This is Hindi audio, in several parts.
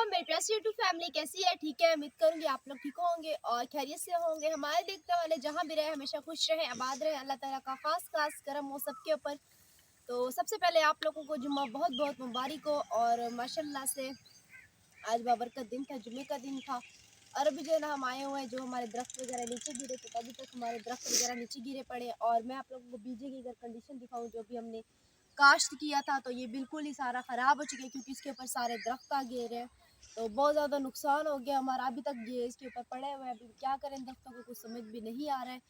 मेरी प्यारी यूट्यूब फैमिली कैसी है? ठीक है, उम्मीद करूंगी आप लोग ठीक होंगे और खैरियत से होंगे। हमारे देखने वाले जहां भी रहे हमेशा खुश रहे, आबाद रहे। अल्लाह ताला का खास करम हो सबके ऊपर। तो सबसे पहले आप लोगों को जुम्मा बहुत बहुत मुबारक हो और माशाल्लाह से आज बाबरकत दिन था, जुम्मे का दिन था। और अभी जो है ना हम आए हुए हैं, जो हमारे दरख्त वगैरह नीचे गिरे थे, तो अभी तक हमारे दरख्त वगैरह नीचे गिरे पड़े। और मैं आप लोगों को बीजे की अगर कंडीशन दिखाऊं, जो भी हमने काश्त किया था, तो ये बिल्कुल ही सारा ख़राब हो चुका है, क्योंकि इसके ऊपर सारे दरख्त आ गिरे हैं। तो बहुत ज़्यादा नुकसान हो गया हमारा। अभी तक ये इसके ऊपर पड़े हुए हैं, अभी क्या करें दरख्तों को कुछ समझ भी नहीं आ रहा है।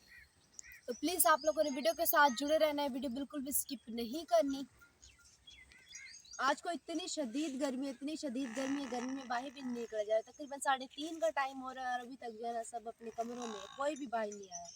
तो प्लीज़ आप लोगों ने वीडियो के साथ जुड़े रहना है, वीडियो बिल्कुल भी स्किप नहीं करनी। आज को इतनी शदीद गर्मी है, गर्मी में बाहर भी नहीं निकला जा रहा। तकरीबन 3:30 का टाइम हो रहा है और अभी तक जो है ना सब अपने कमरों में, कोई भी बाहर नहीं आया।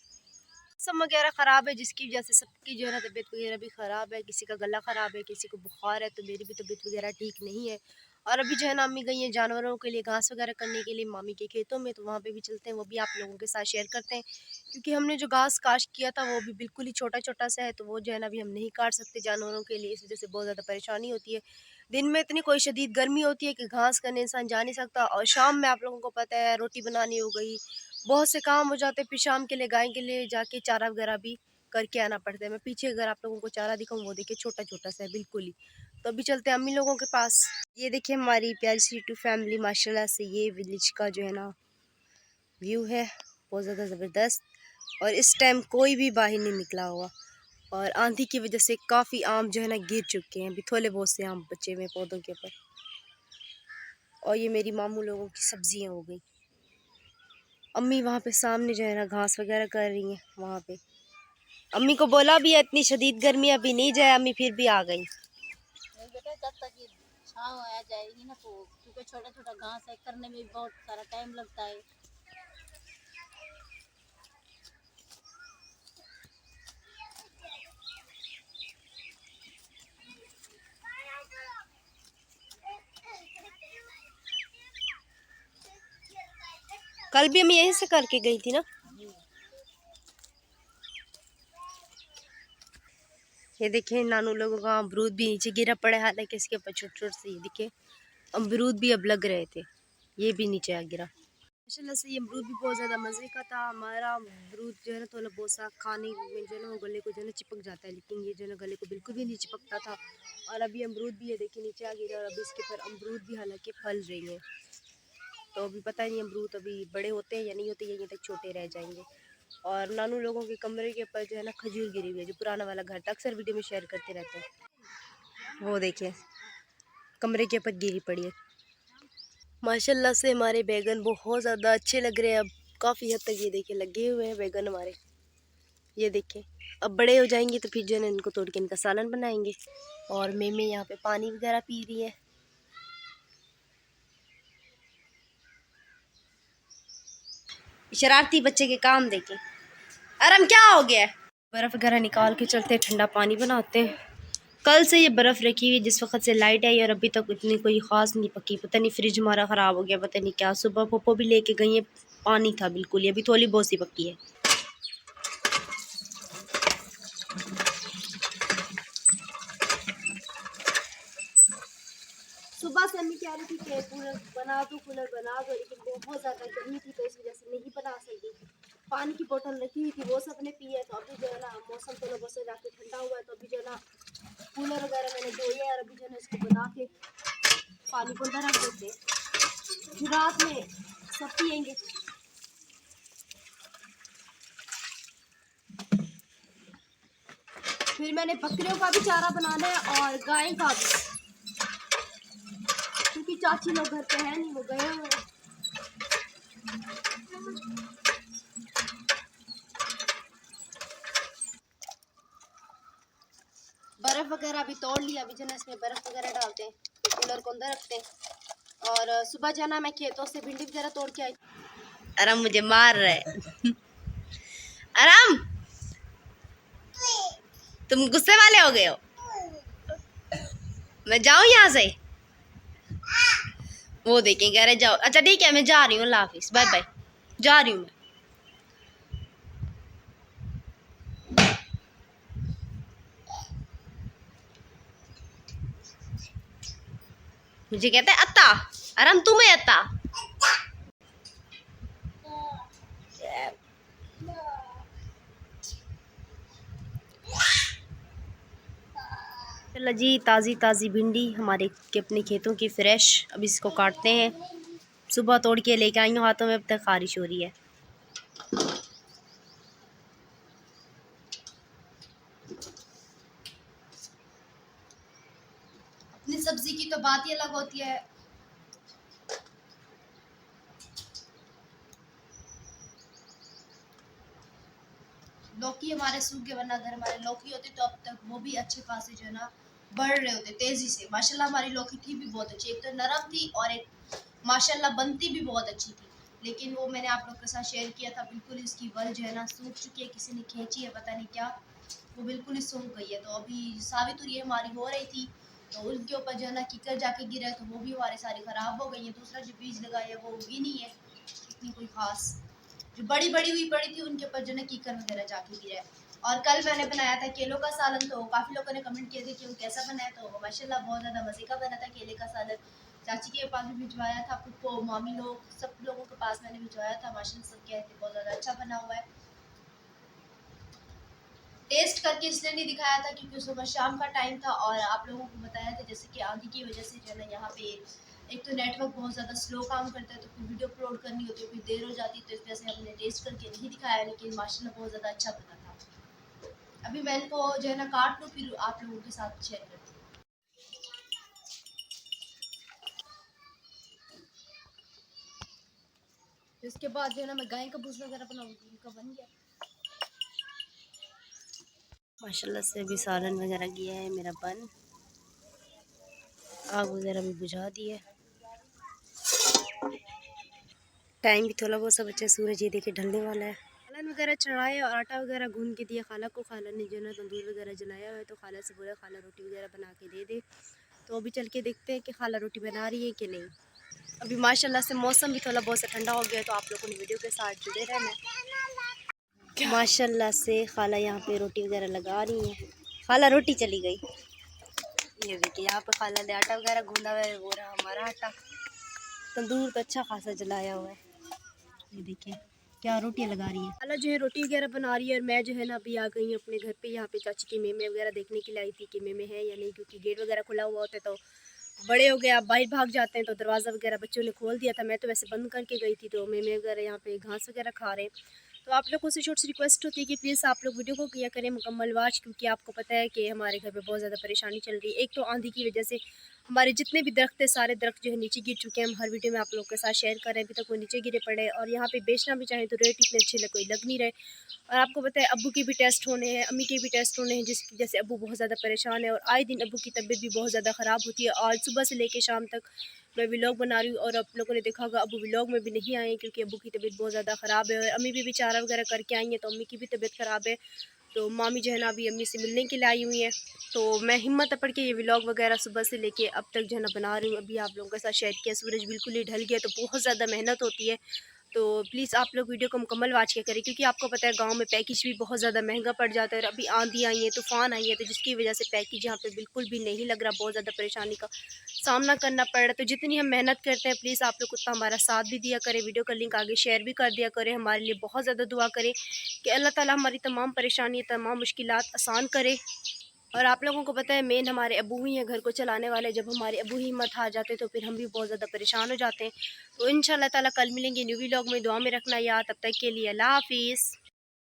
मौसम वगैरह ख़राब है, जिसकी वजह से सबकी जो है ना तबीयत वगैरह भी ख़राब है। किसी का गला ख़राब है, किसी को बुखार है, तो मेरी भी तबीयत वगैरह ठीक नहीं है। और अभी जो है ना अम्मी गई हैं जानवरों के लिए घास वगैरह करने के लिए मामी के खेतों में, तो वहाँ पे भी चलते हैं, वो भी आप लोगों के साथ शेयर करते हैं। क्योंकि हमने जो घास काश्त किया था वो भी बिल्कुल ही छोटा छोटा सा है, तो वो जो है ना अभी हम नहीं काट सकते जानवरों के लिए, इस वजह से बहुत ज़्यादा परेशानी होती है। दिन में इतनी कोई शदीद गर्मी होती है कि घास करने इंसान जा नहीं सकता, और शाम में आप लोगों को पता है रोटी बनानी हो गई, बहुत से काम हो जाते हैं। फिर शाम के लिए गाय के लिए जाके चारा वगैरह भी करके आना पड़ता है। मैं पीछे अगर आप लोगों को चारा दिखाऊं, वो देखिए छोटा छोटा सा है बिल्कुल ही। तो अभी चलते हैं अम्मी लोगों के पास। ये देखिए हमारी प्यारी सी यूट्यूब फैमिली, माशाल्लाह से ये विलेज का जो है ना व्यू है, बहुत ज़्यादा ज़बरदस्त। और इस टाइम कोई भी बाहर नहीं निकला हुआ, और आंधी की वजह से काफ़ी आम जो है ना गिर चुके हैं। अभी थोड़े बहुत से आम बचे हुए पौधों के ऊपर। और ये मेरी मामू लोगों की सब्जियां हो गई। अम्मी वहाँ पे सामने जो है ना घास वगैरह कर रही हैं वहाँ पे। अम्मी को बोला भी है इतनी शदीद गर्मी अभी नहीं जाए, अम्मी फिर भी आ गई। नहीं बेटा, जब तक ये छाँव आ जाएगी ना, तो क्योंकि छोटा छोटा घास है, करने में भी बहुत सारा टाइम लगता है। कल भी अम्मी यहीं से करके गई थी ना। ये देखें नानू लोगों का अमरूद भी नीचे गिरा पड़ा है, हालांकि इसके ऊपर छोटे छोटे से ये दिखे अमरूद भी अब लग रहे थे, ये भी नीचे आ गिरा। माशाल्लाह से ये अमरूद भी बहुत ज़्यादा मज़े का था। हमारा अमरूद जो है ना थोड़ा बहुत सा खाने में जो है ना वो गले को जो है ना चिपक जाता है, लेकिन ये जो है ना गले को बिल्कुल भी नहीं चिपकता था। और अभी अमरूद भी ये देखिए नीचे आ गिरा, और अभी इसके ऊपर अमरूद भी हालांकि फल रही हैं। तो अभी पता नहीं अमरूद अभी बड़े होते हैं या नहीं होते, यहीं तक छोटे रह जाएंगे। और नानू लोगों के कमरे के ऊपर जो है ना खजूर गिरी हुई है, जो पुराना वाला घर था, अक्सर वीडियो में शेयर करते रहते हैं। वो देखिए कमरे के ऊपर गिरी पड़ी है। माशाल्लाह से हमारे बैगन बहुत ज़्यादा अच्छे लग रहे हैं। अब काफ़ी हद तक ये देखिए लगे हुए हैं बैगन हमारे। ये देखें अब बड़े हो जाएंगे तो फिर जो है ना इनको तोड़ के इनका सालन बनाएंगे। और मेमे यहाँ पे पानी वगैरह पी रही है। शरारती बच्चे के काम देखें। अरम क्या हो गया है? बर्फ़ वगैरह निकाल के चलते ठंडा पानी बनाते हैं। कल से ये बर्फ़ रखी हुई, जिस वक्त से लाइट आई, और अभी तक इतनी कोई ख़ास नहीं पकी। पता नहीं फ्रिज हमारा ख़राब हो गया, पता नहीं क्या। सुबह पप्पो भी लेके गई है, पानी था बिल्कुल ही, अभी थोड़ी बहुत सी पकी है। सुबह से अम्मी कह रही थी कि कूलर बना दो, लेकिन बहुत ज़्यादा गर्मी थी, तो इस वजह से नहीं बना सकी। पानी की बोतल रखी हुई थी, वो सबने पी है। तो अभी जो है ना मौसम तो लोगों से जाके ठंडा हुआ है, तो अभी जो है ना कूलर वगैरह मैंने धोए है, और अभी जो है ना इसको बना के पानी को अंदर रख देते हैं, फिर रात में सब पियेंगे। फिर मैंने बकरियों का भी चारा बनाना है और गाय का भी, क्योंकि चाची लोग घर पे है नहीं, वो गए हुए हैं। बर्फ़ वगैरह भी तोड़ लिया, अभी जो है इसमें बर्फ़ वगैरह डालते हैं, तो कूलर को अंदर रखते हैं। और सुबह जाना मैं खेतों से भिंडी वगैरह तोड़ के आई। आराम मुझे मार रहा है। आराम तुम गुस्से वाले हो गए हो? मैं जाऊं यहाँ से? वो देखें कह रहे जाओ। अच्छा ठीक है, मैं जा रही हूँ, अल्लाह हाफिज़, बाय बाय, जा रही हूँ मैं। मुझे कहता है अत्ता आराम तुम्हें आता चलो जी, ताज़ी ताज़ी भिंडी हमारे के अपने खेतों की फ्रेश। अब इसको काटते हैं। सुबह तोड़ के लेके आई हूँ हाथों में, अब तक खारिश हो रही है। अपनी सब्जी की तो बात ही अलग होती है। लौकी हमारे सूख गए, वरना अगर हमारे लौकी होती तो अब तक वो भी अच्छे खासे जो है ना बढ़ रहे होते तेजी से। माशाल्लाह हमारी लौकी थी भी बहुत अच्छी, एक तो नरम थी और एक माशाल्लाह बनती भी बहुत अच्छी थी। लेकिन वो मैंने आप लोग के साथ शेयर किया था, बिल्कुल इसकी वल जो है ना सूख चुकी है, किसी ने खींची है पता नहीं क्या, वो बिल्कुल ही सूख गई है। तो अभी साबित हुई हमारी हो रही थी, तो उनके ऊपर जो है ना कीकर जाके गिरा है, तो वो भी हमारे सारी ख़राब हो गई है। दूसरा जो बीज लगाया है वो उगी नहीं है इतनी कोई ख़ास, जो बड़ी बड़ी हुई पड़ी थी उनके ऊपर जो है कीकर वगैरह जाके गिरा है। और कल मैंने बनाया था केलों का सालन, तो काफ़ी लोगों ने कमेंट किए थे कि वो कैसा बना है, तो माशाल्लाह बहुत ज़्यादा मज़े का बना था केले का सालन। चाची के पास भी भिजवाया था, पुप्पो मामी लोग सब लोगों के पास मैंने भिजवाया था, माशाल्लाह सब कहते बहुत ज़्यादा अच्छा बना हुआ है। टेस्ट करके इसलिए नहीं दिखाया था क्योंकि सुबह शाम का टाइम था, और आप लोगों को बताया था जैसे कि आंधी की वजह से जो है ना यहाँ पे एक तो नेटवर्क बहुत ज़्यादा स्लो काम करता है, तो फिर वीडियो अपलोड करनी होती है, फिर देर हो जाती है, तो इस वजह से हमने टेस्ट करके नहीं दिखाया। लेकिन माशाल्लाह बहुत ज़्यादा अच्छा बना था। अभी मैं इनको जो है ना काट लूँ, फिर आप लोगों के साथ शेयर करती हूँ। इसके बाद जो है ना मैं गाय का भूसा वगैरह बनाऊँगी, इनका बन गया माशाल्लाह से। अभी सालन वगैरह किया है मेरा बन, आग वगैरह भी बुझा दी है। टाइम भी थोड़ा बहुत सब अच्छा, सूरज ये देखे ढलने वाला है। सालन वगैरह चढ़ाए और आटा वगैरह गूंद के दिया खाला को। खाला ने जो है ना तंदूर वगैरह जलाया हुआ है, तो खाला से बोला खाला रोटी वगैरह बना के दे दे। तो अभी चल के देखते हैं कि खाला रोटी बना रही है कि नहीं। अभी माशाल्लाह से मौसम भी थोड़ा बहुत सा ठंडा हो गया है, तो आप लोगों ने वीडियो के साथ जुड़े रहना है। माशाल्लाह से खाला यहाँ पे रोटी वगैरह लगा रही हैं। खाला रोटी चली गई, ये देखिए यहाँ पे खाला ने आटा वगैरह गूंदा हुआ है, वो रहा हमारा आटा। तंदूर तो अच्छा खासा जलाया हुआ है, ये देखिए क्या रोटियां लगा रही है। खाला जो है रोटी वगैरह बना रही है, और मैं जो है ना अभी आ गई हूँ अपने घर पे। यहाँ पे चाची की मेमे वगैरह देखने के लिए आई थी कि मेमे है या नहीं, क्योंकि गेट वगैरह खुला हुआ होता है तो बड़े हो गए, आप बाहर भाग जाते हैं, तो दरवाज़ा वगैरह बच्चों ने खोल दिया था। मैं तो वैसे बंद करके गई थी, तो मेमे वगैरह यहाँ पे घास वगैरह खा रहे हैं। तो आप लोगों से छोटी सी रिक्वेस्ट होती है कि प्लीज़ आप लोग वीडियो को किया करें मुकम्मल वॉच, क्योंकि आपको पता है कि हमारे घर पे बहुत ज़्यादा परेशानी चल रही है। एक तो आंधी की वजह से हमारे जितने भी दरख्त है सारे दरख्त जो है नीचे गिर चुके हैं। हम हर वीडियो में आप लोगों के साथ शेयर कर रहे हैं, अभी तक वो नीचे गिरे पड़े हैं, और यहाँ पे बेचना भी चाहें तो रेट इतने अच्छे कोई लग नहीं रहे। और आपको पता है अब्बू के भी टेस्ट होने हैं, अम्मी के भी टेस्ट होने हैं, जिसकी वजह से अब्बू बहुत ज़्यादा परेशान है, और आए दिन अब्बू की तबीयत भी बहुत ज़्यादा ख़राब होती है। आज सुबह से लेकर शाम तक मैं व्लॉग बना रही हूँ, और आप लोगों ने देखा होगा अब्बू व्लॉग में भी नहीं आए क्योंकि अब्बू की तबीयत बहुत ज़्यादा ख़राब है। और अम्मी भी बेचारा वगैरह करके आई हैं, तो अम्मी की भी तबीयत ख़राब है। तो मामी जो है ना अभी अम्मी से मिलने के लिए आई हुई हैं। तो मैं हिम्मत पड़ के ये व्लॉग वगैरह सुबह से लेके अब तक जो है ना बना रही हूँ। अभी आप लोगों के साथ शेयर किया, सूरज बिल्कुल ही ढल गया, तो बहुत ज़्यादा मेहनत होती है। तो प्लीज़ आप लोग वीडियो को मुकम्मल वॉच किया करें, क्योंकि आपको पता है गांव में पैकेज भी बहुत ज़्यादा महंगा पड़ जाता है। और अभी आंधी आई है, तूफ़ान आई है, तो जिसकी वजह से पैकेज यहाँ पे बिल्कुल भी नहीं लग रहा, बहुत ज़्यादा परेशानी का सामना करना पड़ रहा है। तो जितनी हम मेहनत करते हैं प्लीज़ आप लोग उतना हमारा साथ भी दिया करें, वीडियो का लिंक आगे शेयर भी कर दिया करें, हमारे लिए बहुत ज़्यादा दुआ करें कि अल्लाह ताला हमारी तमाम परेशानी, तमाम मुश्किलात आसान करे। और आप लोगों को पता है मेन हमारे अब्बू ही हैं घर को चलाने वाले। जब हमारे अब्बू ही हिम्मत हार जाते तो फिर हम भी बहुत ज़्यादा परेशान हो जाते हैं। तो इंशाल्लाह ताला कल मिलेंगे न्यू व्लॉग में, दुआ में रखना याद। तब तक के लिए अल्लाह हाफिज़।